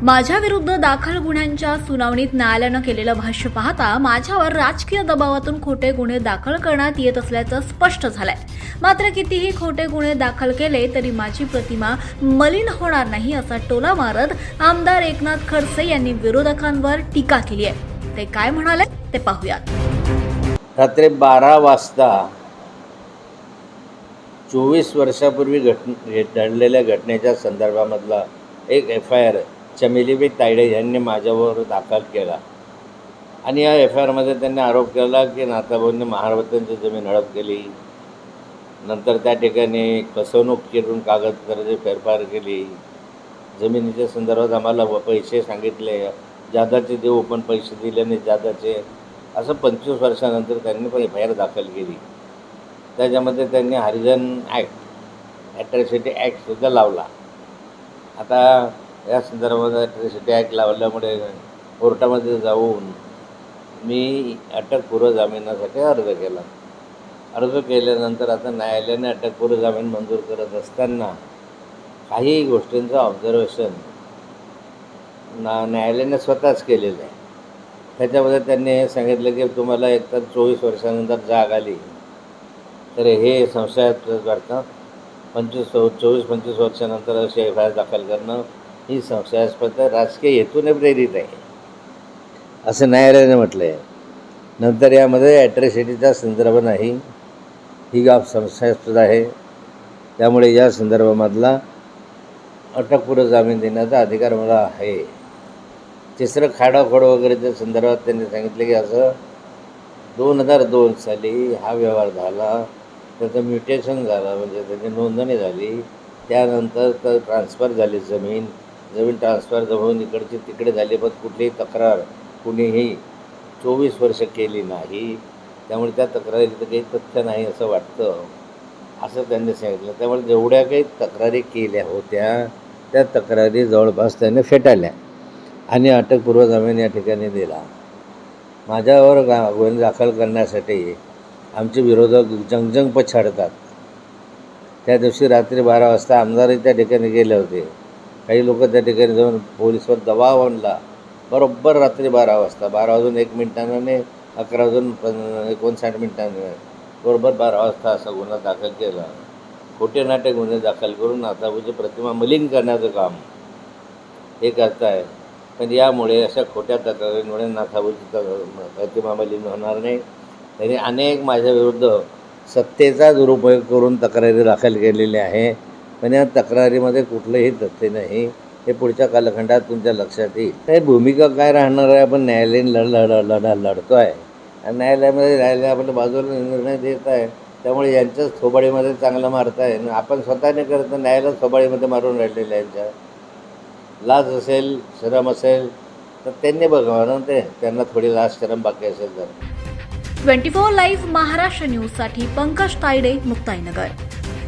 माझ्या विरुद्ध दाखल गुन्ह्यांच्या सुनावणीत न्यायालयानं केलेलं भाष्य पाहता माझ्यावर राजकीय दबावातून खोटे गुन्हे दाखल करण्यात येत असल्याचं स्पष्ट झालंय। मात्र कितीही खोटे गुन्हे दाखल केले तरी माझी प्रतिमा मलिन होणार नाही असा टोला मारत आमदार एकनाथ खडसे यांनी विरोधकांवर टीका केली आहे। ते काय म्हणाले ते पाहूयात। रात्री 12 वाजता 24 वर्षापूर्वी घडलेल्या घटनेच्या संदर्भामधला एक FIR चमेलीबाई तायडे यांनी माझ्यावर दाखल केला आणि या FIRमध्ये त्यांनी आरोप केला की नाथाभाऊंनी महारवतांची जमीन हडप केली, नंतर त्या ठिकाणी फसवणूक करून कागदपत्राची फेरफार केली, जमिनीच्या संदर्भात आम्हाला पैसे सांगितले, जादाचे देऊ पण पैसे दिले नाही जादाचे, असं 25 वर्षानंतर त्यांनी पण FIR दाखल केली। त्याच्यामध्ये त्यांनी हरिजन ॲक्ट ॲट्रॉसिटी ॲक्टसुद्धा लावला। आता या संदर्भात ॲट्रॉसिटी ॲक्ट लावल्यामुळे कोर्टामध्ये जाऊन मी अटकपूर्व जामिनासाठी अर्ज केला। अर्ज केल्यानंतर आता न्यायालयाने अटकपूर्व जामीन मंजूर करत असताना काही गोष्टींचं ऑब्झर्वेशन न्यायालयाने स्वतःच केलेलं आहे। त्याच्यामध्ये त्यांनी हे सांगितलं की तुम्हाला एकतर 24 वर्षानंतर जाग आली तर हे संशयास्पद करतात, 24-25 वर्षानंतर अशी FIR दाखल करणं ही संशयास्पद राजकीय हेतूने प्रेरित आहे असं न्यायालयाने म्हटलं आहे। नंतर यामध्ये ॲट्रॉसिटीचा संदर्भ नाही, ही बाब संशयास्पद आहे, त्यामुळे या संदर्भामधला अटकपूर्व जामीन देण्याचा अधिकार मला आहे। तिसरं खाडाखोड वगैरेच्या संदर्भात त्यांनी सांगितले की असं 2002 साली हा व्यवहार झाला, त्याचं म्युटेशन झालं म्हणजे त्याची नोंदणी झाली, त्यानंतर तर ट्रान्सफर झाली जमीन ट्रान्सफर होऊन इकडची तिकडे झाली, पण कुठलीही तक्रार कुणीही 24 वर्ष केली नाही, त्यामुळे त्या तक्रारीचं काही तथ्य नाही असं वाटतं असं त्यांनी सांगितलं। त्यामुळे जेवढ्या काही तक्रारी केल्या होत्या त्या तक्रारी जवळपास त्याने फेटाळल्या आणि अटकपूर्व जामीन या ठिकाणी दिला। माझ्यावर गुन्हे दाखल करण्यासाठी आमचे विरोधक जंगजंग पछाडतात। त्या दिवशी रात्री 12 वाजता आमदारही त्या ठिकाणी गेले होते, काही लोक त्या ठिकाणी जाऊन पोलिसवर दबाव आणला। बरोबर रात्री 12 वाजता 12 वाजून 1 मिनिटाने 11 वाजून 59 मिनिटांनी बरोबर 12 वाजता असा गुन्हा दाखल केला। खोटे नाटे गुन्हे दाखल करून नाथाभाऊची प्रतिमा मलिन करण्याचं काम हे करताय, पण यामुळे अशा खोट्या तक्रारींमुळे नाथाभाऊची प्रतिमा मलिन होणार नाही। त्यांनी अनेक माझ्या विरुद्ध सत्तेचा दुरुपयोग करून तक्रारी दाखल केलेल्या आहे, पण या तक्रारीमध्ये कुठलंही तथ्य नाही, हे पुढच्या कालखंडात तुमच्या लक्षात येईल। हे भूमिका काय राहणार आहे, आपण न्यायालयीन लढतो आहे आणि न्यायालय आपल्या बाजूला निर्णय देत आहे, त्यामुळे यांच्याच थोबाडीमध्ये चांगलं मारता आहे। आपण स्वतःने करत न्यायालय थोबाडीमध्ये मारून राहिलेलं आहे। यांच्या लाज असेल शरम असेल तर त्यांनी बघावं ना, ते त्यांना थोडी लाज शरम बाकी असेल तर। 24 लाईव्ह महाराष्ट्र न्यूजसाठी पंकज तायडे, मुक्ताईनगर।